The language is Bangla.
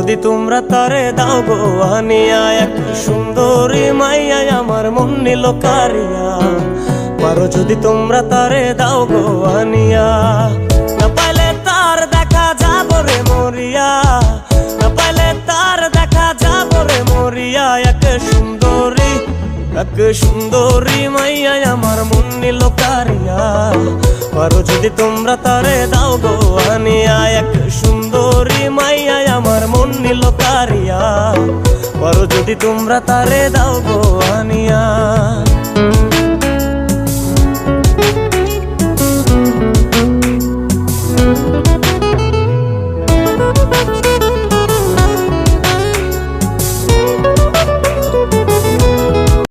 যদি তোমরা তারে দাও গো আনিয়া, এক সুন্দরী মাইয়া আমার মন নিল কারিয়া। পারো যদি তোমরা তারে দাও গো আনিয়া, না পাইলে তার দেখা যাব রে মরিয়া, না পাইলে তার দেখা যাব রে মরিয়া। এক সুন্দরী মাইয়া আমার মন নিল কারিয়া। পারো যদি তোমরা তারে দাও গো আনিয়া, এক সুন্দরী মাইয়া আমার মন নিল কারিয়া। পারো যদি তোমরা তারে দাও গো আনিয়া।